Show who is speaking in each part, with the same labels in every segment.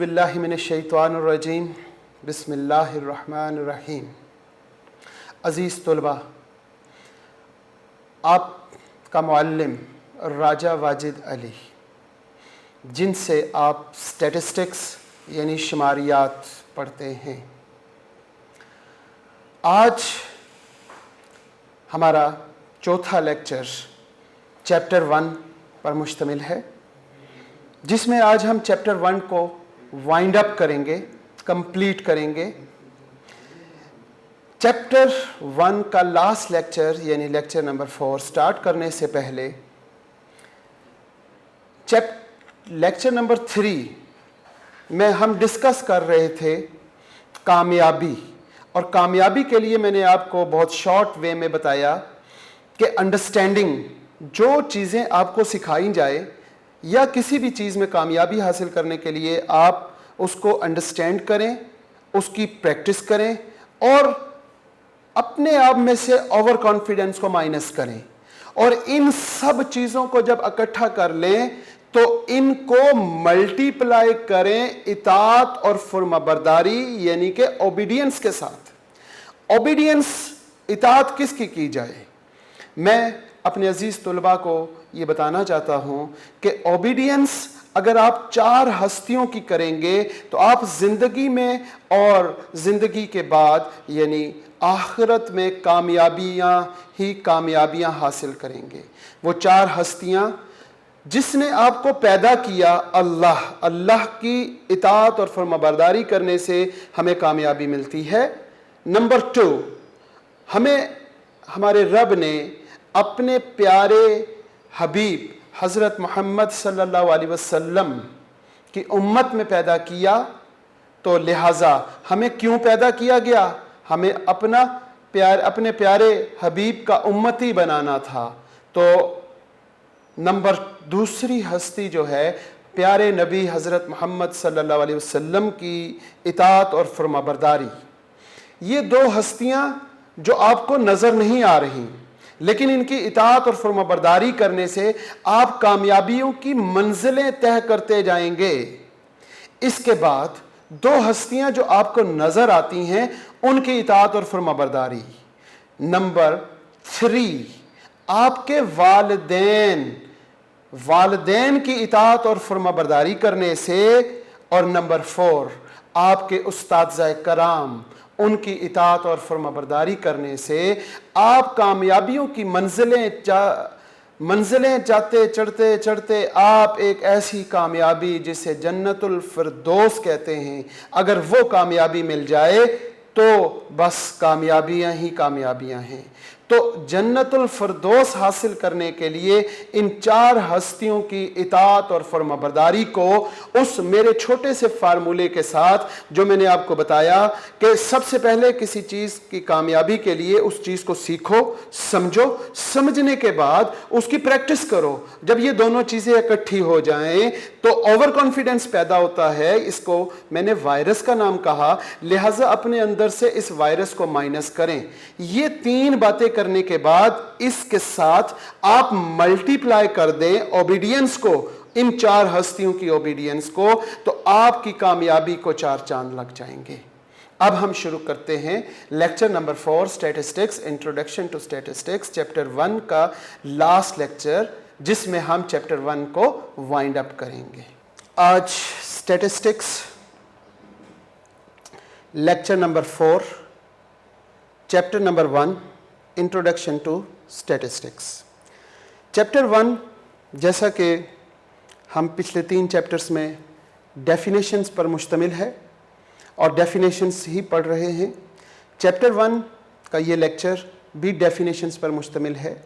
Speaker 1: बिल्लाहि मिनश्शैतानिर्रजीम बिस्मिल्लाहिर्रहमानिर्रहीम। अज़ीज़ तलबा, आपका मुअल्लिम राजा वाजिद अली, जिनसे आप स्टैटिस्टिक्स यानी शुमारियात पढ़ते हैं, आज हमारा चौथा लेक्चर चैप्टर 1 पर मुश्तमिल है, जिसमें आज हम चैप्टर 1 को वाइंड अप करेंगे, कंप्लीट करेंगे। चैप्टर 1 का लास्ट लेक्चर यानी लेक्चर नंबर 4 स्टार्ट करने से पहले लेक्चर नंबर 3 में हम डिस्कस कर रहे थे कामयाबी, और कामयाबी के लिए मैंने आपको बहुत शॉर्ट वे में बताया कि अंडरस्टैंडिंग, जो चीज़ें आपको सिखाई जाए या किसी भी चीज़ में कामयाबी हासिल करने के लिए आप उसको अंडरस्टैंड करें, उसकी प्रैक्टिस करें और अपने आप में से ओवर कॉन्फिडेंस को माइनस करें, और इन सब चीज़ों को जब इकट्ठा कर लें तो इनको मल्टीप्लाई करें इताअत और फर्माबरदारी यानी कि ओबीडियंस के साथ। ओबीडियंस, इताअत किसकी की जाए? मैं अपने अजीज़ तलबा को ये बताना चाहता हूँ कि ओबीडियंस अगर आप 4 हस्तियों की करेंगे तो आप ज़िंदगी में और ज़िंदगी के बाद यानी आखिरत में कामयाबियाँ ही कामयाबियाँ हासिल करेंगे। वो 4 हस्तियाँ जिसने आपको पैदा किया, अल्लाह की इताअत और फर्माबरदारी करने से हमें कामयाबी मिलती है। नंबर 2, हमें हमारे रब ने अपने प्यारे हबीब हज़रत मोहम्मद सल्लल्लाहु अलैहि वसल्लम की उम्मत में पैदा किया, तो लिहाजा हमें क्यों पैदा किया गया? हमें अपने प्यारे हबीब का उम्मती बनाना था। तो नंबर 2 हस्ती जो है प्यारे नबी हज़रत मोहम्मद सल्लल्लाहु अलैहि वसल्लम की इताअत और फर्माबरदारी। ये 2 हस्तियाँ जो आपको नज़र नहीं आ रही, लेकिन इनकी इताअत और फर्माबरदारी करने से आप कामयाबियों की मंजिलें तय करते जाएंगे। इसके बाद 2 हस्तियां जो आपको नजर आती हैं, उनकी इताअत और फर्माबरदारी। नंबर 3, आपके वालिदैन की इताअत और फर्माबरदारी करने से, और नंबर 4, आपके उस्ताद-ए कराम, उनकी इताअत और फर्माबरदारी करने से आप कामयाबियों की मंजिलें जाते चढ़ते चढ़ते आप एक ऐसी कामयाबी जिसे जन्नतुल फिरदौस कहते हैं, अगर वो कामयाबी मिल जाए तो बस कामयाबियां ही कामयाबियां हैं। तो जन्नतुल फिरदौस हासिल करने के लिए इन 4 हस्तियों की इताअत और फर्माबरदारी को उस मेरे छोटे से फार्मूले के साथ जो मैंने आपको बताया कि सबसे पहले किसी चीज़ की कामयाबी के लिए उस चीज़ को सीखो, समझो, समझने के बाद उसकी प्रैक्टिस करो। जब ये दोनों चीज़ें इकट्ठी हो जाएं तो ओवर कॉन्फिडेंस पैदा होता है। इसको मैंने वायरस का नाम कहा, लिहाजा अपने अंदर से इस वायरस को माइनस करें। ये 3 बातें करने के बाद इसके साथ आप मल्टीप्लाई कर दें ओबीडियंस को, इन 4 हस्तियों की ओबीडियंस को, तो आपकी कामयाबी को 4 चांद लग जाएंगे। अब हम शुरू करते हैं lecture number 4 statistics, introduction to statistics, chapter 1 का लास्ट लेक्चर, जिसमें हम चैप्टर 1 को वाइंड अप करेंगे। आज statistics lecture number 4 chapter number 1, introduction to statistics. Chapter 1 जैसा कि हम पिछले 3 चैप्टर्स में डेफिनेशंस पर मुश्तमिल है और डेफिनेशंस ही पढ़ रहे हैं, चैप्टर 1 का ये लेक्चर भी डेफिनेशंस पर मुश्तमिल है।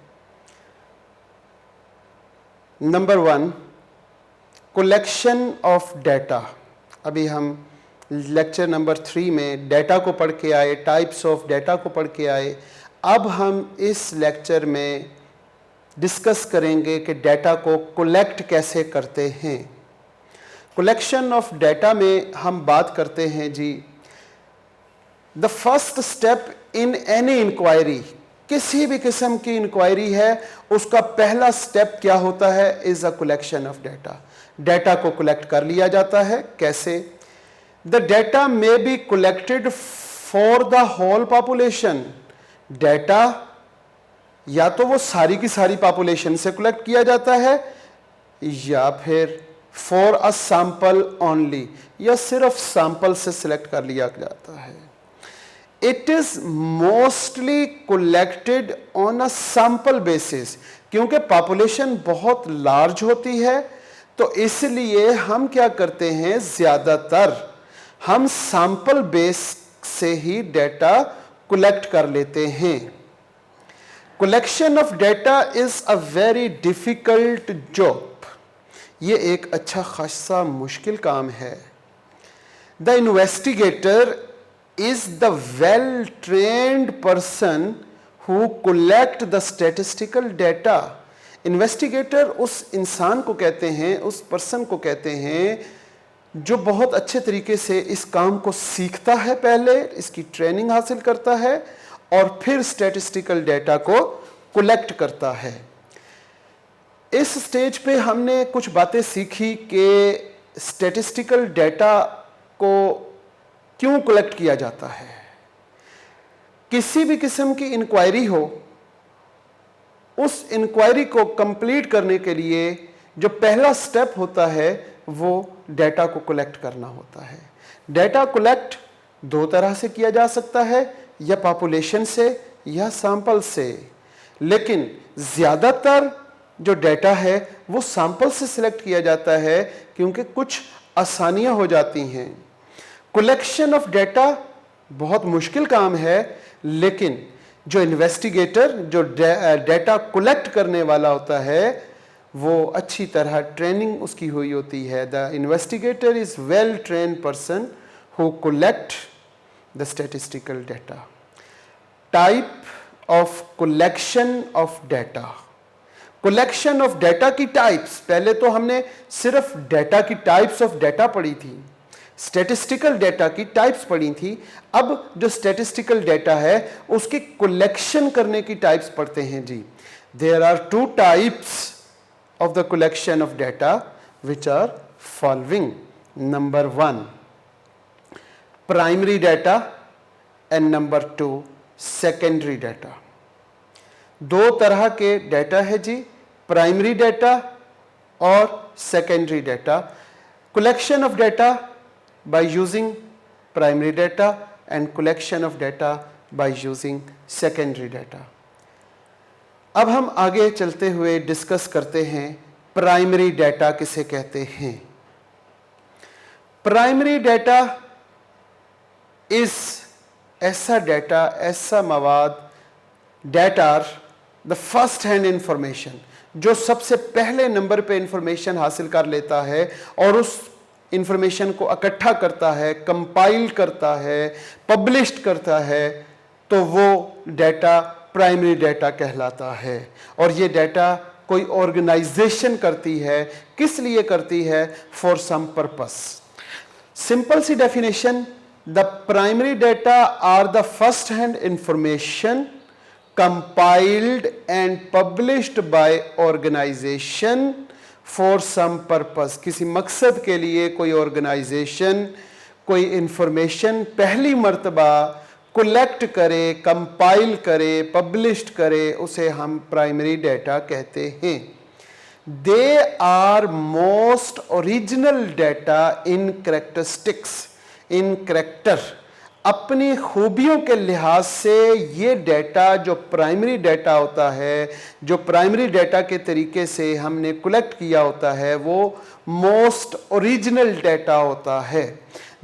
Speaker 1: Number 1, collection of data. अभी हम लेक्चर नंबर 3 में डेटा को पढ़ के आए, टाइप्स ऑफ डेटा को पढ़ के आए। अब हम इस लेक्चर में डिस्कस करेंगे कि डेटा को कलेक्ट कैसे करते हैं। कलेक्शन ऑफ डेटा में हम बात करते हैं जी, the first step in any inquiry, किसी भी किस्म की इंक्वायरी है उसका पहला स्टेप क्या होता है? Is a collection of data. Data को कलेक्ट कर लिया जाता है। कैसे? The data may be collected for the whole population. Data یا تو وہ ساری کی ساری پاپولیشن سے کلیکٹ کیا جاتا ہے یا پھر فور اے سیمپل اونلی یا صرف سیمپل سے سلیکٹ کر لیا جاتا ہے. It is mostly collected on a sample basis. کیونکہ پاپولیشن بہت لارج ہوتی ہے تو اس لیے ہم کیا کرتے ہیں, زیادہ تر ہم سیمپل بیس سے ہی ڈیٹا کولیکٹ کر لیتے ہیں. Collection of data is a very difficult job. یہ ایک اچھا خاصا مشکل کام ہے. The investigator is the well-trained person who collect the statistical data. Investigator اس انسان کو کہتے ہیں, اس پرسن کو کہتے ہیں جو بہت اچھے طریقے سے اس کام کو سیکھتا ہے, پہلے اس کی ٹریننگ حاصل کرتا ہے اور پھر اسٹیٹسٹیکل ڈیٹا کو کولیکٹ کرتا ہے. اس سٹیج پہ ہم نے کچھ باتیں سیکھی کہ اسٹیٹسٹیکل ڈیٹا کو کیوں کولیکٹ کیا جاتا ہے. کسی بھی قسم کی انکوائری ہو, اس انکوائری کو کمپلیٹ کرنے کے لیے جو پہلا سٹیپ ہوتا ہے وہ ڈیٹا کو کولیکٹ کرنا ہوتا ہے. ڈیٹا کولیکٹ دو طرح سے کیا جا سکتا ہے, یا پاپولیشن سے یا سیمپل سے, لیکن زیادہ تر جو ڈیٹا ہے وہ سیمپل سے سلیکٹ کیا جاتا ہے کیونکہ کچھ آسانیاں ہو جاتی ہیں. کلیکشن آف ڈیٹا بہت مشکل کام ہے, لیکن جو انویسٹیگیٹر, جو ڈیٹا کولیکٹ کرنے والا ہوتا ہے, وہ اچھی طرح ٹریننگ اس کی ہوئی ہوتی ہے. The investigator is well trained person who collect the statistical data. Type of collection of data. Collection of data کی ٹائپس, پہلے تو ہم نے صرف ڈیٹا کی ٹائپس آف ڈیٹا پڑھی تھی, اسٹیٹسٹیکل ڈیٹا کی ٹائپس پڑھی تھی. اب جو اسٹیٹسٹیکل ڈیٹا ہے اس کی کلیکشن کرنے کی ٹائپس پڑھتے ہیں جی. There are two types of the collection of data which are following. Number 1 primary data and number 2 secondary data. دو طرح کے ڈیٹا ہے جی, پرائمری ڈیٹا اور secondary data. Collection of data by using primary data and collection of data by using secondary data. اب ہم آگے چلتے ہوئے ڈسکس کرتے ہیں پرائمری ڈیٹا کسے کہتے ہیں. پرائمری ڈیٹا از ایسا ڈیٹا, ایسا مواد, data the first hand information, جو سب سے پہلے نمبر پہ انفارمیشن حاصل کر لیتا ہے اور اس انفارمیشن کو اکٹھا کرتا ہے, کمپائل کرتا ہے, پبلشڈ کرتا ہے, تو وہ ڈیٹا پرائمری ڈیٹا کہلاتا ہے. اور یہ ڈیٹا کوئی آرگنائزیشن کرتی ہے. کس لیے کرتی ہے؟ For some purpose. سمپل سی definition, the primary data are the first hand information compiled and published by organization for some purpose. کسی مقصد کے لیے کوئی آرگنائزیشن کوئی انفارمیشن پہلی مرتبہ کولیکٹ کرے, کمپائل کرے, پبلشڈ کرے, اسے ہم پرائمری ڈیٹا کہتے ہیں. They are most original data in characteristics, in character. اپنی خوبیوں کے لحاظ سے یہ ڈیٹا جو پرائمری ڈیٹا ہوتا ہے, جو پرائمری ڈیٹا کے طریقے سے ہم نے کولیکٹ کیا ہوتا ہے, وہ موسٹ اوریجنل ڈیٹا ہوتا ہے.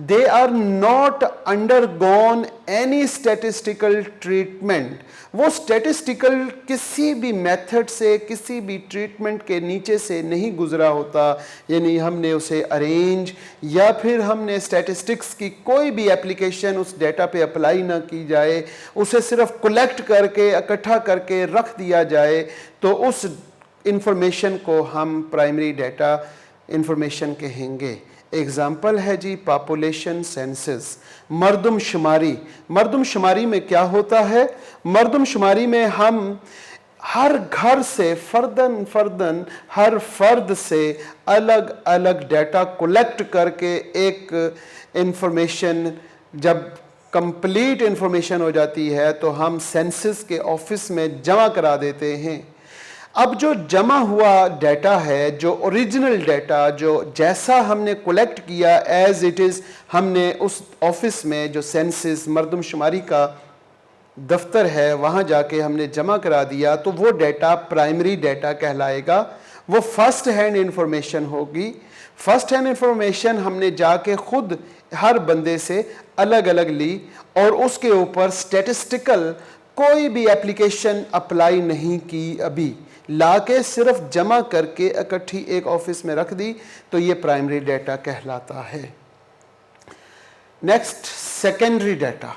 Speaker 1: They are not undergone any statistical treatment. وہ اسٹیٹسٹیکل کسی بھی میتھڈ سے, کسی بھی ٹریٹمنٹ کے نیچے سے نہیں گزرا ہوتا. یعنی ہم نے اسے ارینج یا پھر ہم نے اسٹیٹسٹکس کی کوئی بھی اپلیکیشن اس ڈیٹا پہ اپلائی نہ کی جائے, اسے صرف کولیکٹ کر کے, اکٹھا کر کے رکھ دیا جائے, تو اس انفارمیشن کو ہم پرائمری ڈیٹا انفارمیشن کہیں گے. ایگزامپل ہے جی پاپولیشن سینسس, مردم شماری. مردم شماری میں کیا ہوتا ہے؟ مردم شماری میں ہم हर घर से फर्दन फर्दन हर फर्द से अलग अलग डाटा कलेक्ट करके एक इंफॉर्मेशन जब कंप्लीट इंफॉर्मेशन हो जाती है तो हम सेंसस के ऑफिस में जमा करा देते हैं। अब जो जमा हुआ डाटा है, जो ओरिजिनल डाटा, जो जैसा हमने कलेक्ट किया एज इट इज़, हमने उस ऑफिस में जो सेंसस मर्दमशुमारी का दफ्तर है वहाँ जाके हमने जमा करा दिया, तो वो डाटा प्राइमरी डाटा कहलाएगा। वो फर्स्ट हैंड इंफॉर्मेशन होगी। फर्स्ट हैंड इंफॉर्मेशन हमने जाके खुद हर बंदे से अलग अलग ली और उसके ऊपर स्टैटिस्टिकल कोई भी एप्लीकेशन अप्लाई नहीं की, अभी लाके सिर्फ जमा करके इकट्ठी एक ऑफिस में रख दी, तो ये प्राइमरी डाटा कहलाता है। Next, secondary data.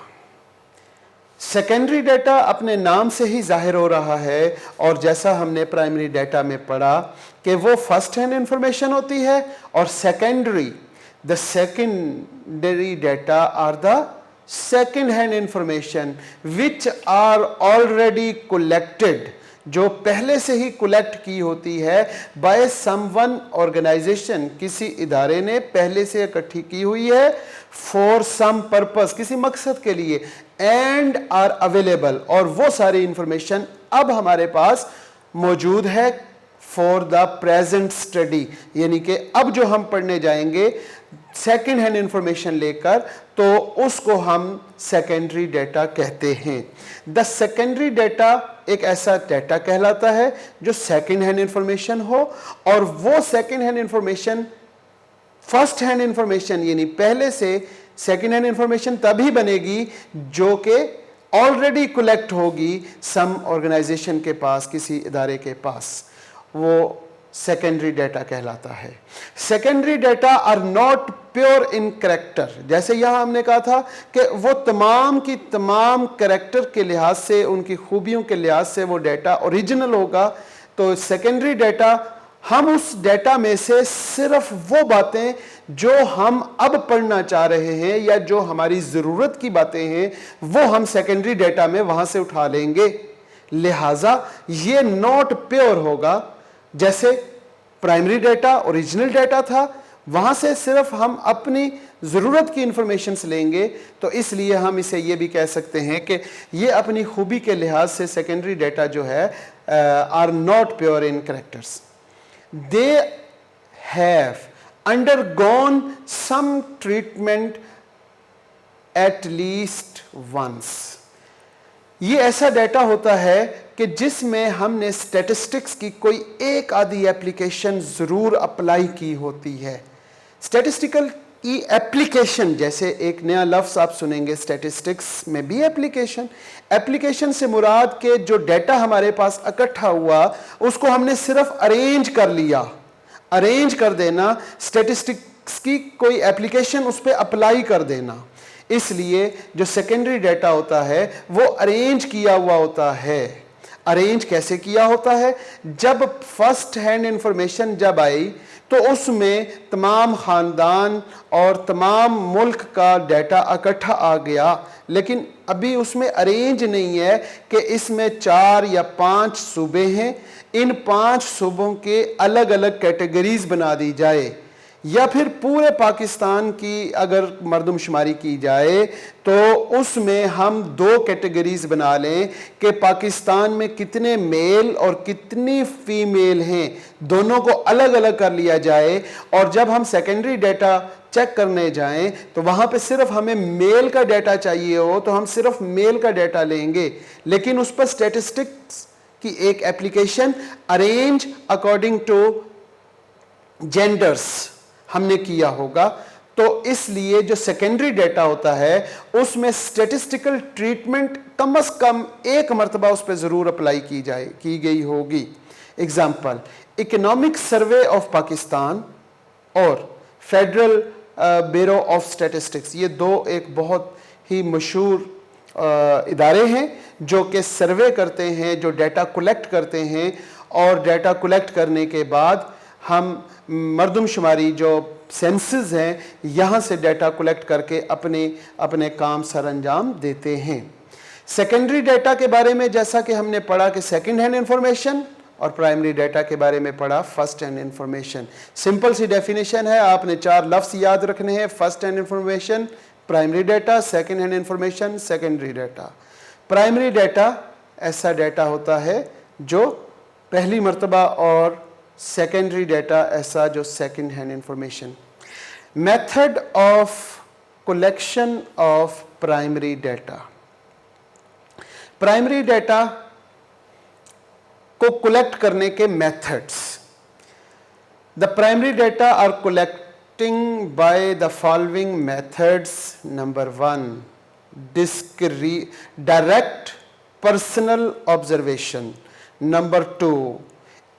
Speaker 1: Secondary data अपने नाम से ही जाहिर हो रहा है, और जैसा हमने प्राइमरी डाटा में पढ़ा कि वो फर्स्ट हैंड इंफॉर्मेशन होती है, और secondary, the secondary data are the second hand information which are already collected, जो पहले से ही कलेक्ट की होती है बाय समवन ऑर्गेनाइजेशन, किसी इदारे ने पहले से इकट्ठी की हुई है, फॉर सम पर्पस, किसी मकसद के लिए, एंड आर अवेलेबल, और वो सारी इंफॉर्मेशन अब हमारे पास मौजूद है फॉर द प्रेजेंट स्टडी, यानी कि अब जो हम पढ़ने जाएंगे सेकेंड हैंड इंफॉर्मेशन लेकर, तो उसको हम सेकेंडरी डाटा कहते हैं। द सेकेंडरी डाटा एक ऐसा डाटा कहलाता है जो सेकेंड हैंड इंफॉर्मेशन हो, और वो second hand information first hand information, यानी पहले से सेकेंड हैंड इंफॉर्मेशन तभी बनेगी जो कि ऑलरेडी कलेक्ट होगी सम ऑर्गेनाइजेशन के पास, किसी इदारे के पास, वो सेकेंडरी डाटा कहलाता है। Secondary data are not pure in character, जैसे यहाँ हमने कहा था कि वो तमाम की तमाम कैरेक्टर के लिहाज से, उनकी खूबियों के लिहाज से वो डाटा ओरिजिनल होगा। तो सेकेंडरी डाटा, हम उस डाटा में से सिर्फ वो बातें जो हम अब पढ़ना चाह रहे हैं या जो हमारी ज़रूरत की बातें हैं, वो हम सेकेंडरी डाटा में वहाँ से उठा लेंगे, लिहाजा ये नॉट प्योर होगा। जैसे प्राइमरी डाटा ओरिजिनल डाटा था, वहाँ से सिर्फ हम अपनी ज़रूरत की इंफॉर्मेशन लेंगे, तो इसलिए हम इसे ये भी कह सकते हैं कि ये अपनी खूबी के लिहाज से सेकेंडरी डाटा जो है are not pure in characters. They have undergone some treatment at least once. ये ऐसा डाटा होता है कि जिसमें हमने स्टैटिस्टिक्स की कोई एक आधी एप्लीकेशन ज़रूर अप्लाई की होती है। स्टैटिस्टिकल की एप्लीकेशन, जैसे एक नया लफ्ज़ आप सुनेंगे स्टैटिस्टिक्स में भी एप्लीकेशन। एप्लीकेशन से मुराद के जो डाटा हमारे पास इकट्ठा हुआ उसको हमने सिर्फ अरेंज कर लिया, अरेंज कर देना, स्टैटिस्टिक्स की कोई एप्लीकेशन उस पर अप्लाई कर देना। इसलिए जो सेकेंडरी डाटा होता है वो अरेंज किया हुआ होता है। अरेंज कैसे किया होता है? जब फर्स्ट हैंड इंफॉर्मेशन जब आई तो उसमें तमाम ख़ानदान और तमाम मुल्क का डाटा इकट्ठा आ गया, लेकिन अभी उसमें अरेंज नहीं है कि इसमें 4 या 5 सूबे हैं, इन 5 सूबों के अलग अलग कैटेगरीज बना दी जाए, या फिर पूरे पाकिस्तान की अगर मर्दमशुमारी की जाए तो उसमें हम 2 कैटेगरीज बना लें कि पाकिस्तान में कितने मेल और कितनी फीमेल हैं, दोनों को अलग अलग कर लिया जाए। और जब हम सेकेंडरी डाटा चेक करने जाएं तो वहाँ पे सिर्फ हमें मेल का डाटा चाहिए हो तो हम सिर्फ मेल का डाटा लेंगे, लेकिन उस पर स्टैटिस्टिक्स की एक application arrange according to genders हमने किया होगा। तो इसलिए जो सेकेंडरी डाटा होता है उसमें स्टैटिस्टिकल ट्रीटमेंट कम से कम एक मरतबा उस पर ज़रूर अप्लाई की गई होगी। Example, economic survey of Pakistan और फेडरल ब्यूरो ऑफ स्टैटिस्टिक्स, ये 2 एक बहुत ही मशहूर इदारे हैं जो कि सर्वे करते हैं, जो डाटा कलेक्ट करते हैं, और डाटा कलेक्ट करने के बाद हम मर्दमशुमारी जो सेंसस हैं यहाँ से डाटा कलेक्ट करके अपने काम सर अंजाम देते हैं। सेकेंडरी डेटा के बारे में जैसा कि हमने पढ़ा कि सेकेंड हैंड इंफॉर्मेशन, और प्राइमरी डेटा के बारे में पढ़ा फर्स्ट हैंड इंफॉर्मेशन। सिंपल सी डेफिनेशन है, आपने 4 लफ्ज़ याद रखने हैं, first hand information primary data, second hand information secondary data. Primary data ऐसा डेटा होता है जो पहली मर्तबा, और सेकेंडरी डेटा ऐसा जो second hand information. Method of collection of primary data. Primary data को कलेक्ट करने के methods. The primary data are collecting by the following methods. Number 1, direct personal observation. Number 2,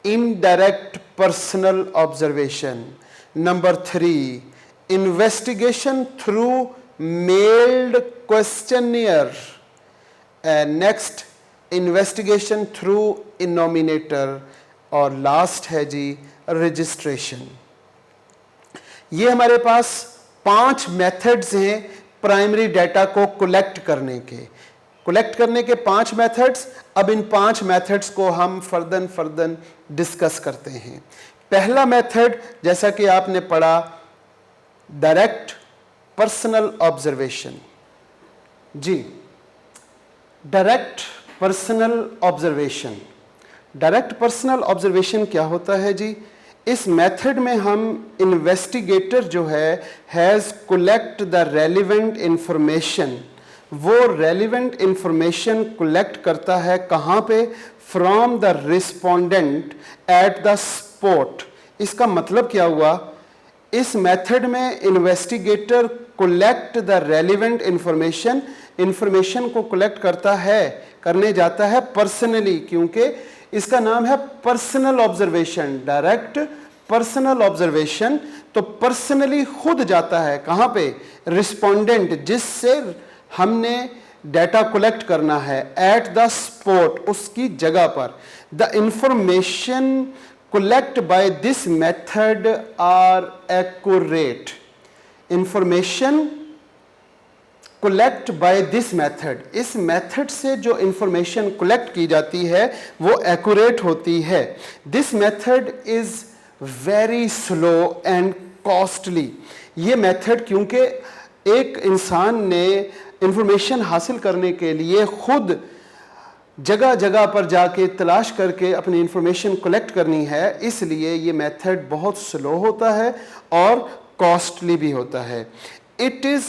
Speaker 1: indirect personal observation. Number 3, investigation through mailed questionnaire. And next, investigation through innominator. और last है जी registration. ये हमारे पास 5 methods हैं primary data को collect करने के। Collect करने के 5 मेथड्स। अब इन 5 मेथड्स को हम फर्दन डिस्कस करते हैं। पहला मेथड जैसा कि आपने पढ़ा, डायरेक्ट पर्सनल ऑब्जर्वेशन। जी, direct personal observation. Direct personal observation क्या होता है जी? इस मेथड में हम इन्वेस्टिगेटर जो है has collect the relevant information. वो रेलिवेंट इंफॉर्मेशन कलेक्ट करता है कहाँ पे? From the respondent at the spot. इसका मतलब क्या हुआ? इस मेथड में investigator collect the relevant information, information को कलेक्ट करने जाता है पर्सनली, क्योंकि इसका नाम है personal observation, direct personal observation. तो पर्सनली खुद जाता है कहाँ पे? रिस्पोंडेंट, जिससे हमने डेटा कलेक्ट करना है, एट द स्पॉट, उसकी जगह पर। The information collect by this method are accurate. Information collect by this method, इस मेथड से जो इंफॉर्मेशन कलेक्ट की जाती है वो एक्यूरेट होती है। This method is very slow and costly. ये मेथड, क्योंकि एक इंसान ने इंफॉर्मेशन हासिल करने के लिए खुद जगह जगह पर जाके तलाश करके अपनी इंफॉर्मेशन कलेक्ट करनी है, इसलिए ये मेथड बहुत स्लो होता है और कॉस्टली भी होता है। It is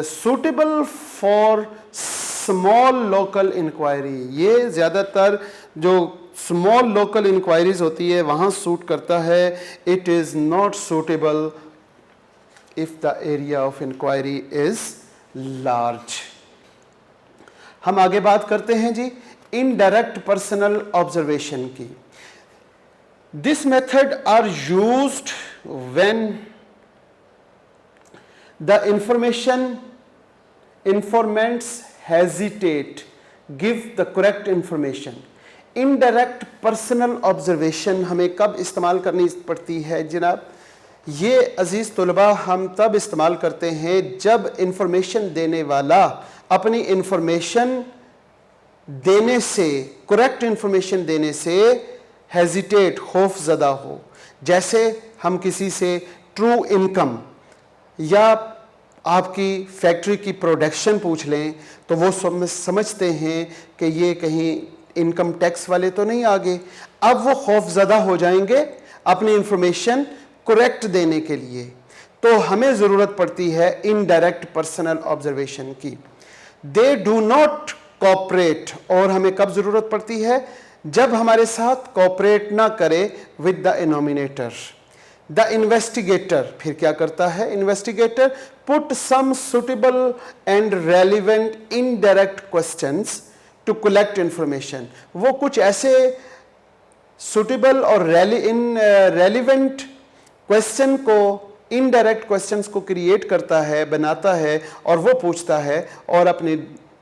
Speaker 1: suitable for small local inquiry. ये ज़्यादातर जो स्मॉल लोकल इंक्वायरीज होती है वहाँ सूट करता है। It is not suitable if the area of inquiry is large. हम आगे बात करते हैं जी इनडायरेक्ट पर्सनल ऑब्जर्वेशन की। This method are used when the informants hesitate give the correct information। Indirect personal observation हमें कब इस्तेमाल करनी पड़ती है जनाब? ये अजीज़ तलबा हम तब इस्तेमाल करते हैं जब इंफॉर्मेशन देने वाला अपनी इंफॉर्मेशन देने से, करेक्ट इंफॉर्मेशन देने से हेजिटेट, खौफ ज़दा हो। जैसे हम किसी से ट्रू इनकम या आपकी फैक्ट्री की प्रोडक्शन पूछ लें तो वो समझते हैं कि ये कहीं इनकम टैक्स वाले तो नहीं आ गए। अब वो खौफज़दा हो जाएंगे अपनी इंफॉर्मेशन करेक्ट देने के लिए। तो हमें ज़रूरत पड़ती है इनडायरेक्ट पर्सनल ऑब्जर्वेशन की। दे डू नॉट कोऑपरेट, और हमें कब ज़रूरत पड़ती है? जब हमारे साथ कोऑपरेट ना करे with the enumerator. The investigator फिर क्या करता है? Investigator put some suitable and relevant indirect questions to collect information. वो कुछ ऐसे सुटेबल और रेलिवेंट क्वेश्चन को, इनडायरेक्ट क्वेश्चंस को क्रिएट करता है, बनाता है, और वो पूछता है और अपनी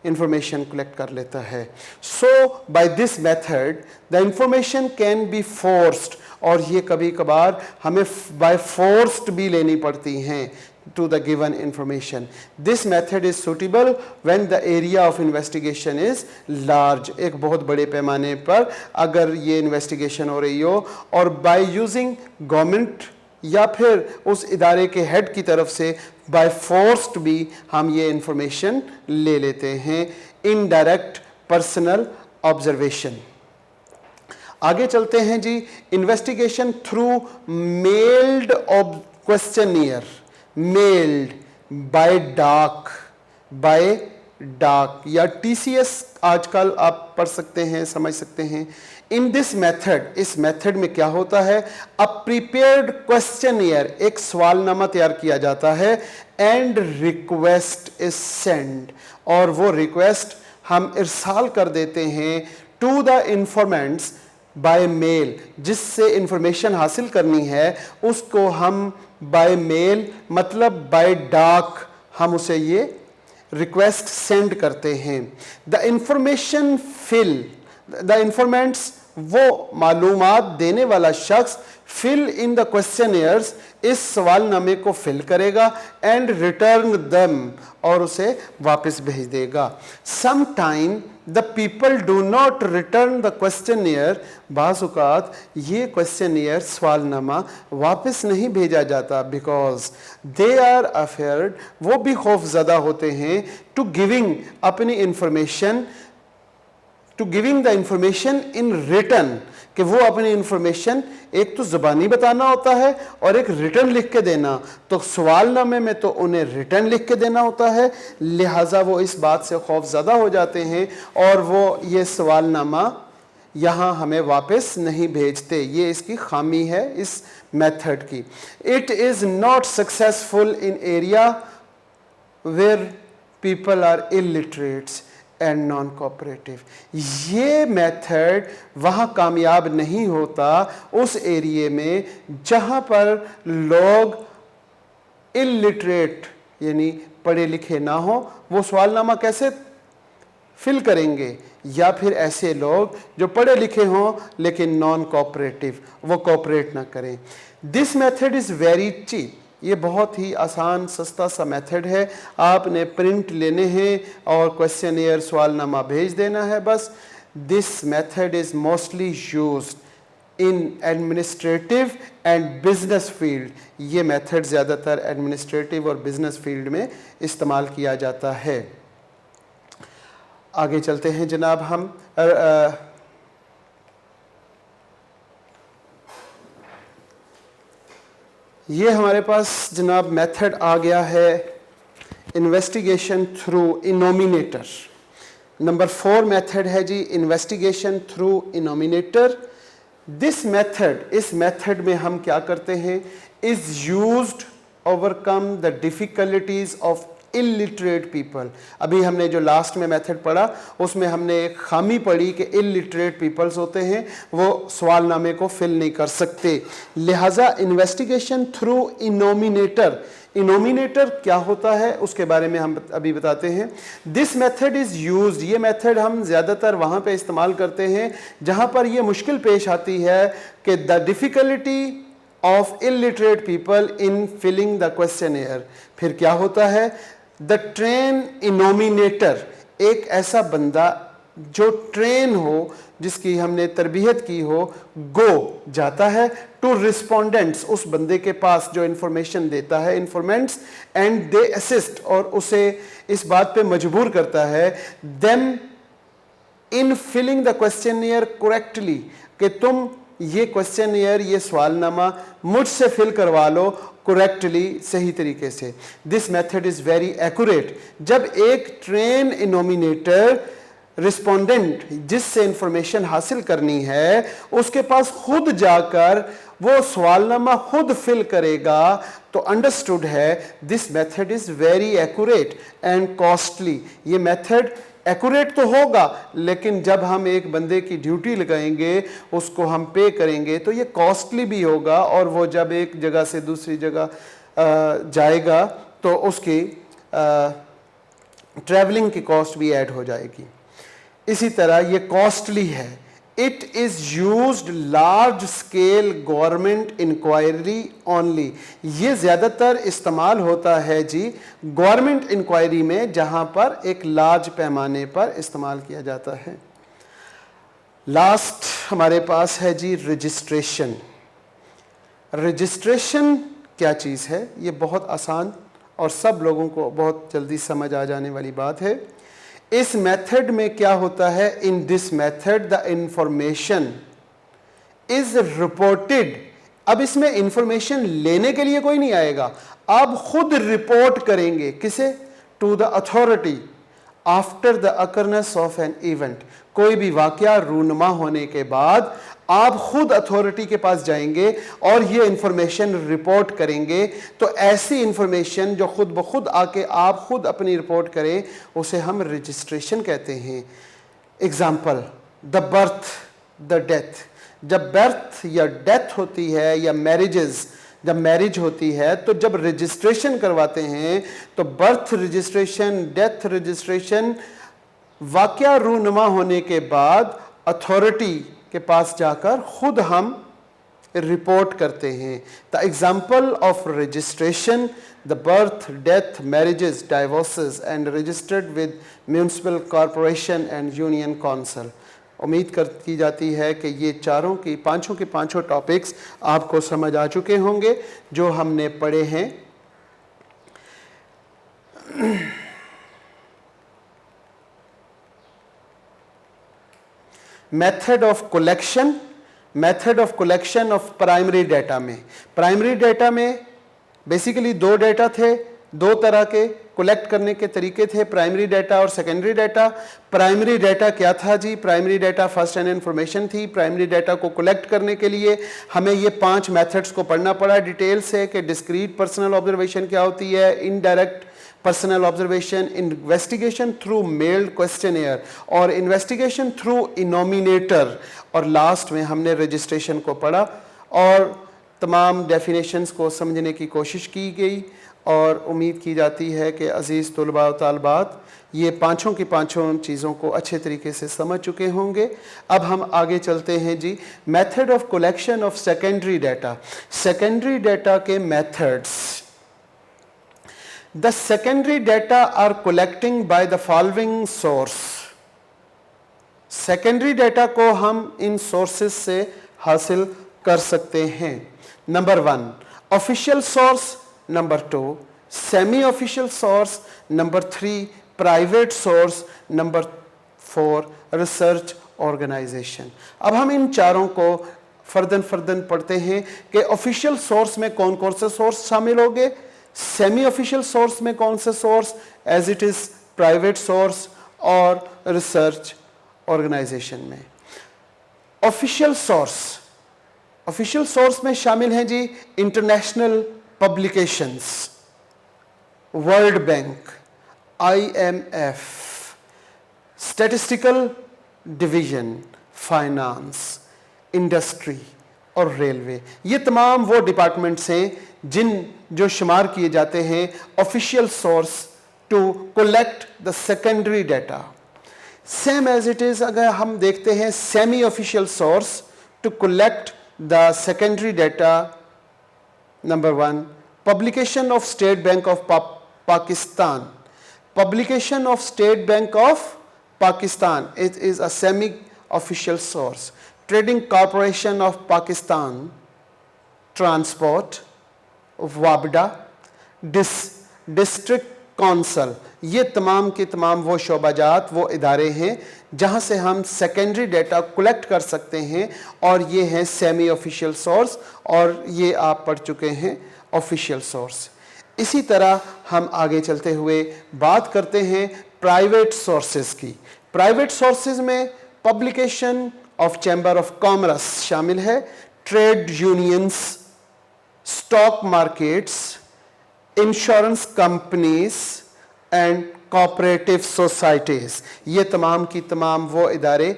Speaker 1: इंफॉर्मेशन कलेक्ट कर लेता है। So by this method the information can be forced, और ये कभी कभार हमें बाय फोर्स्ड भी लेनी पड़ती हैं। to the given information. This method is suitable when the area of investigation is large. एक बहुत बड़े पैमाने पर अगर ये investigation हो रही हो और by using government या फिर उस इदारे के हेड की तरफ से by forced भी हम ये information ले लेते हैं. Indirect personal observation. आगे चलते हैं जी. Investigation through mailed questionnaire. Mailed by डाक या TCS आजकल आप पढ़ सकते हैं, समझ सकते हैं. इन दिस मेथड, इस मेथड में क्या होता है, अ प्रिपेयर्ड क्वेश्चनियर, एक सवालनामा तैयार किया जाता है, एंड रिक्वेस्ट इज सेंड, और वो रिक्वेस्ट हम इरसाल कर देते हैं to the informants by mail. जिससे इंफॉर्मेशन हासिल करनी है उसको हम बाय मेल मतलब बाय डाक हम उसे ये रिक्वेस्ट सेंड करते हैं. The information fill, the informants, वो मालूमात देने वाला शख्स फिल इन द क्वेश्चनियर्स, इस सवालनामे को फिल करेगा, एंड रिटर्न दम, और उसे वापस भेज देगा. Some time the people do not return the questionnaire, बाज़ औक़ात ये क्वेश्चनियर सवालनामा वापस नहीं भेजा जाता, बिकॉज दे आर अफेयर्ड, वो भी खौफज़दा होते हैं, टू गिविंग अपनी information, to giving the information in return, कि वो अपनी इंफॉर्मेशन एक तो ज़बानी बताना होता है और एक रिटर्न लिख के देना. तो सवालनामे में तो उन्हें रिटर्न लिख के देना होता है, लिहाजा वो इस बात से खौफज़दा हो जाते हैं और वो ये सवालनामा यहाँ हमें वापस नहीं भेजते. ये इसकी खामी है इस मेथड की. It is not successful in area where people are illiterates and non cooperative. ये मेथड वहाँ कामयाब नहीं होता उस एरिए में जहाँ पर लोग इलिटरेट यानी पढ़े लिखे ना हो. वो सवालनामा कैसे फिल करेंगे, या फिर ऐसे लोग जो पढ़े लिखे हों लेकिन नॉन कोऑपरेटिव, वो कोऑपरेट ना करें. This method is very cheap. ये बहुत ही आसान सस्ता सा मेथड है. आपने प्रिंट लेने हैं और क्वेश्चनियर सवालनामा भेज देना है बस. This method is mostly used in administrative and business field. ये मेथड ज़्यादातर एडमिनिस्ट्रेटिव और बिजनेस फील्ड में इस्तेमाल किया जाता है. आगे चलते हैं जनाब. हम ये हमारे पास जनाब मेथड आ गया है इन्वेस्टिगेशन थ्रू इनोमिनेटर. नंबर 4 मेथड है जी इन्वेस्टिगेशन थ्रू इनोमिनेटर. दिस मेथड, इस मेथड में हम क्या करते हैं, is used overcome the difficulties of illiterate people. अभी हमने जो लास्ट में मेथड पढ़ा उसमें हमने एक खामी पढ़ी कि इलिटरेट पीपल्स होते हैं, वो सवालनामे को फिल नहीं कर सकते. लिहाजा इन्वेस्टिगेशन थ्रू इनोमिनेटर, इनोमिनेटर क्या होता है उसके बारे में हम अभी बताते हैं. दिस मेथड इज़ यूज्ड, ये मेथड हम ज़्यादातर वहाँ पे इस्तेमाल करते हैं जहाँ पर ये मुश्किल पेश आती है कि the difficulty of illiterate people in filling the questionnaire. फिर क्या होता है, द ट्रेन इनोमिनेटर, एक ऐसा बंदा जो ट्रेन हो, जिसकी हमने तरबियत की हो, गो जाता है टू रिस्पोंडेंट्स, उस बंदे के पास जो इंफॉर्मेशन देता है इन्फॉर्मेंट्स, एंड दे असिस्ट, और उसे इस बात पे मजबूर करता है, them in filling the questionnaire correctly, कि तुम ये क्वेश्चनियर, ये सवालनामा मुझसे फिल करवा लो करेक्टली, सही तरीके से. This method is very accurate. जब एक ट्रेन इनोमिनेटर रिस्पोंडेंट जिससे इंफॉर्मेशन हासिल करनी है उसके पास खुद जाकर वो सवालनामा खुद फिल करेगा तो अंडरस्टूड है this method is very accurate and costly. ये मेथड एक्यूरेट तो होगा लेकिन जब हम एक बंदे की ड्यूटी लगाएंगे, उसको हम पे करेंगे, तो ये कॉस्टली भी होगा, और वो जब एक जगह से दूसरी जगह जाएगा तो उसकी ट्रैवलिंग की कॉस्ट भी ऐड हो जाएगी. इसी तरह ये कॉस्टली है. It is used large scale government inquiry only. یہ زیادہ تر استعمال ہوتا ہے جی گورنمنٹ انکوائری میں جہاں پر ایک لارج پیمانے پر استعمال کیا جاتا ہے. لاسٹ ہمارے پاس ہے جی رجسٹریشن. رجسٹریشن کیا چیز ہے؟ یہ بہت آسان اور سب لوگوں کو بہت جلدی سمجھ آ جانے والی بات ہے. اس میتھڈ میں کیا ہوتا ہے؟ In this method the information is reported. اب اس میں انفارمیشن لینے کے لیے کوئی نہیں آئے گا, آپ خود رپورٹ کریں گے. کسے؟ To the authority after the occurrence of an event. کوئی بھی واقعہ رونما ہونے کے بعد آپ خود اتھارٹی کے پاس جائیں گے اور یہ انفارمیشن رپورٹ کریں گے. تو ایسی انفارمیشن جو خود بخود آ کے آپ خود اپنی رپورٹ کریں اسے ہم رجسٹریشن کہتے ہیں. Example, the birth, the death. جب برتھ یا ڈیتھ ہوتی ہے یا جب میرج ہوتی ہے تو جب رجسٹریشن کرواتے ہیں تو برتھ رجسٹریشن, ڈیتھ رجسٹریشن واقعہ رونما ہونے کے بعد اتھارٹی کے پاس جا کر خود ہم رپورٹ کرتے ہیں. The example of registration, the birth, death, marriages, divorces and registered with municipal corporation and union council. امید کی جاتی ہے کہ یہ پانچوں کے پانچوں ٹاپکس آپ کو سمجھ آ چکے ہوں گے جو ہم نے پڑھے ہیں. Method of collection of primary data میں. پرائمری ڈیٹا میں بیسیکلی دو ڈیٹا تھے, دو طرح کے کلیکٹ کرنے کے طریقے تھے, پرائمری ڈیٹا اور سیکنڈری ڈیٹا. پرائمری ڈیٹا کیا تھا جی؟ Primary data first hand information تھی. پرائمری ڈیٹا کو کلیکٹ کرنے کے لیے ہمیں یہ 5 میتھڈز کو پڑھنا پڑا ڈیٹیل سے کہ ڈسکریٹ پرسنل آبزرویشن کیا ہوتی ہے, indirect personal observation, investigation through mailed questionnaire اور investigation through ennominator, اور لاسٹ میں ہم نے رجسٹریشن کو پڑھا اور تمام ڈیفینیشنز کو سمجھنے کی کوشش کی گئی. اور امید کی جاتی ہے کہ عزیز طلباء و طالبات یہ پانچوں کی پانچوں چیزوں کو اچھے طریقے سے سمجھ چکے ہوں گے. اب ہم آگے چلتے ہیں جی. Method of collection of secondary data. Secondary data کے methods. The secondary data are collecting by the following source. Secondary data کو ہم ان sources سے حاصل کر سکتے ہیں. Number 1, official source. Number 2, semi-official source. Number 3, private source. Number 4, research organization. اب ہم ان چاروں کو فرداً پڑھتے ہیں کہ official source میں کون کون سے source شامل ہوگے, سیمی آفیشیل سورس میں کون سے source, as it is private source اور ریسرچ آرگنائزیشن میں. آفیشیل سورس میں شامل ہیں جی international publications, world bank, IMF, statistical division, finance, industry اور ریلوے. یہ تمام وہ ڈپارٹمنٹس ہیں جو شمار کیے جاتے ہیں official source to collect the secondary data. Same as it is اگر ہم دیکھتے ہیں semi official source to collect the secondary data. نمبر 1, publication of state bank of Pakistan. Publication of state bank of Pakistan, it is a semi official source. Trading corporation of Pakistan, transport, وابڈا, district council. یہ تمام کے تمام وہ شعبہ جات, وہ ادارے ہیں جہاں سے ہم سیکنڈری ڈیٹا کلیکٹ کر سکتے ہیں, اور یہ ہیں سیمی آفیشیل سورس, اور یہ آپ پڑھ چکے ہیں آفیشیل سورس. اسی طرح ہم آگے چلتے ہوئے بات کرتے ہیں پرائیویٹ سورسز کی. پرائیویٹ سورسز میں publication of chamber of commerce شامل ہے, trade unions, stock markets, insurance companies and cooperative societies. یہ تمام کی تمام وہ ادارے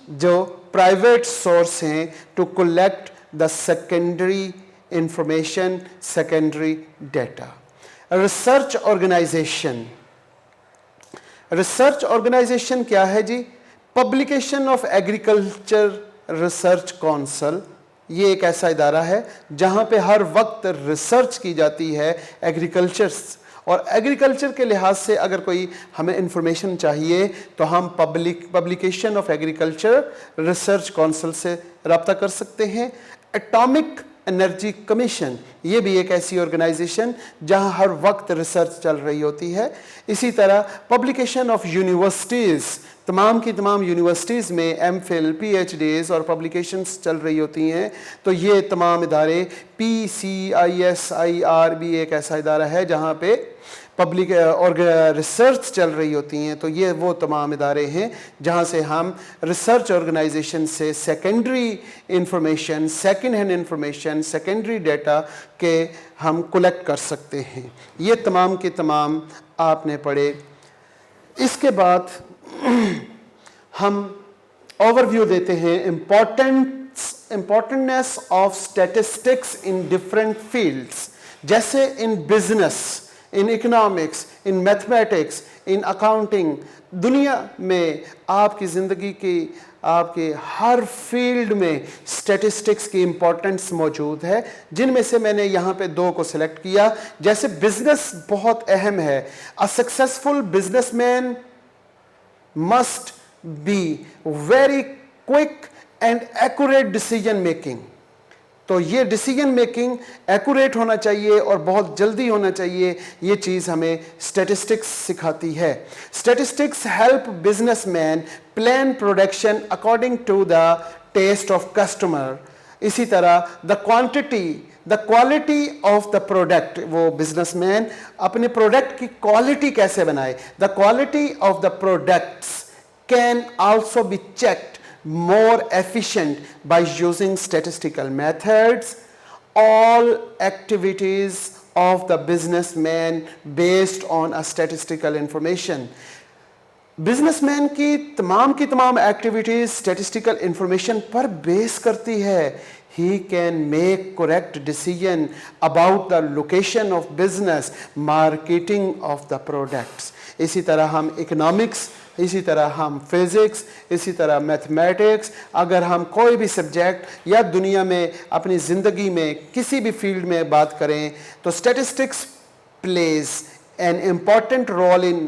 Speaker 1: جو پرائیویٹ سورس ہیں to collect the secondary information, secondary data. Research organization. Research organization کیا ہے جی؟ Publication of agriculture research council, یہ ایک ایسا ادارہ ہے جہاں پہ ہر وقت ریسرچ کی جاتی ہے ایگریکلچر، اور ایگریکلچر کے لحاظ سے اگر کوئی ہمیں انفارمیشن چاہیے تو ہم publication of agriculture research council سے رابطہ کر سکتے ہیں۔ ایٹامک انرجی کمیشن، یہ بھی ایک ایسی آرگنائزیشن جہاں ہر وقت ریسرچ چل رہی ہوتی ہے۔ اسی طرح پبلیکیشن آف یونیورسٹیز، تمام کی تمام یونیورسٹیز میں M Phil, P H Ds اور پبلیکیشنز چل رہی ہوتی ہیں، تو یہ تمام ادارے، PCISIR بھی ایک ایسا ادارہ ہے جہاں پہ پبلک اور ریسرچ چل رہی ہوتی ہیں، تو یہ وہ تمام ادارے ہیں جہاں سے ہم ریسرچ آرگنائزیشن سے secondary information, second hand information, secondary data کے ہم کلیکٹ کر سکتے ہیں۔ یہ تمام کے تمام آپ نے پڑھے۔ اس کے بعد ہم اوور ویو دیتے ہیں importantness of statistics in different fields, جیسے in business, in economics, in mathematics, in accounting. دنیا میں آپ کی زندگی کی، آپ کے ہر فیلڈ میں اسٹیٹسٹکس کی امپورٹنس موجود ہے، جن میں سے میں نے یہاں پہ 2 کو سلیکٹ کیا۔ جیسے بزنس بہت اہم ہے، a successful business man must be very quick and accurate decision making۔ تو یہ ڈیسیجن میکنگ ایکوریٹ ہونا چاہیے اور بہت جلدی ہونا چاہیے، یہ چیز ہمیں اسٹیٹسٹکس سکھاتی ہے۔ Statistics help business man plan production according to the test of customer. اسی طرح the quality of the product, وہ بزنس مین اپنے پروڈکٹ کی کوالٹی کیسے بنائے، the quality of the products can also be checked more efficient by using statistical methods. All activities of the businessman based on a statistical information۔ Business man کی تمام activities statistical information پر بیس کرتی ہے۔ He can make correct decision about the location of business, marketing of the products۔ اسی طرح ہم economics, اسی طرح ہم فزکس، اسی طرح میتھمیٹکس، اگر ہم کوئی بھی سبجیکٹ یا دنیا میں اپنی زندگی میں کسی بھی فیلڈ میں بات کریں تو statistics plays an important role in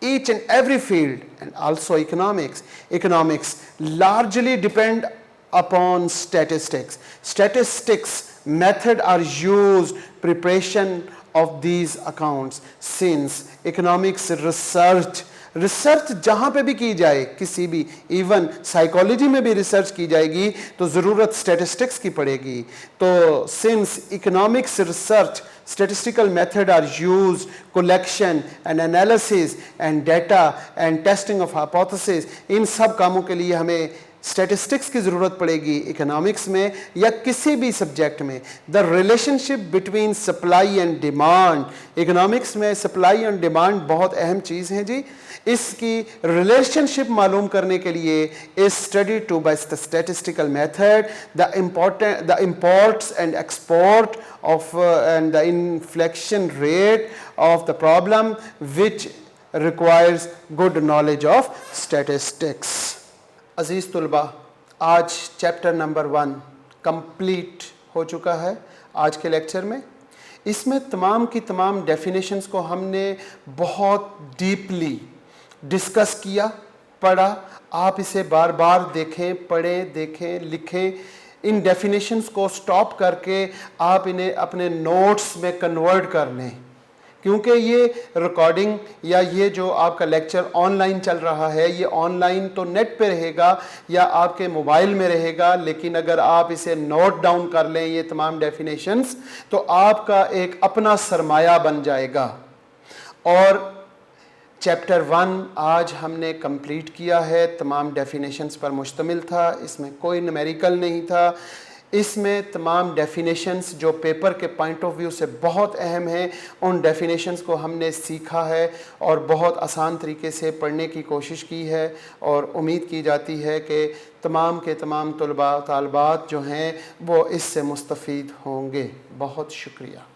Speaker 1: each and every field, and also economics. Economics largely depend upon statistics. Statistics method are used preparation of these accounts, since economics research جہاں پہ بھی کی جائے، کسی بھی ایون سائیکالوجی میں بھی research کی جائے گی تو ضرورت اسٹیٹسٹکس کی پڑے گی۔ تو since economics research statistical method are used collection and analysis and data and testing of hypothesis، ان سب کاموں کے لیے ہمیں اسٹیٹسٹکس کی ضرورت پڑے گی اکنامکس میں یا کسی بھی سبجیکٹ میں۔ The relation ship between supply and demand, economics میں سپلائی اینڈ ڈیمانڈ بہت اہم چیز ہیں جی۔ اس کی ریلیشن شپ معلوم کرنے کے لیے is study to by the statistical method, the imports and export of and the inflation rate of the problem which requires good knowledge of statistics. عزیز طلباء، آج چیپٹر نمبر 1 کمپلیٹ ہو چکا ہے آج کے لیکچر میں۔ اس میں تمام کی تمام ڈیفینیشنز کو ہم نے بہت ڈیپلی ڈسکس کیا، پڑھا۔ آپ اسے بار بار دیکھیں، پڑھیں، دیکھیں، لکھیں۔ ان ڈیفینیشنز کو سٹاپ کر کے آپ انہیں اپنے نوٹس میں کنورٹ کر لیں، کیونکہ یہ ریکارڈنگ یا یہ جو آپ کا لیکچر آن لائن چل رہا ہے، یہ آن لائن تو نیٹ پہ رہے گا یا آپ کے موبائل میں رہے گا، لیکن اگر آپ اسے نوٹ ڈاؤن کر لیں یہ تمام ڈیفینیشنز تو آپ کا ایک اپنا سرمایہ بن جائے گا۔ اور چیپٹر 1 آج ہم نے کمپلیٹ کیا ہے، تمام ڈیفینیشنز پر مشتمل تھا، اس میں کوئی نومیریکل نہیں تھا۔ اس میں تمام ڈیفینیشنز جو پیپر کے پوائنٹ آف ویو سے بہت اہم ہیں، ان ڈیفینیشنز کو ہم نے سیکھا ہے اور بہت آسان طریقے سے پڑھنے کی کوشش کی ہے، اور امید کی جاتی ہے کہ تمام کے تمام طلباء طالبات جو ہیں وہ اس سے مستفید ہوں گے۔ بہت شکریہ۔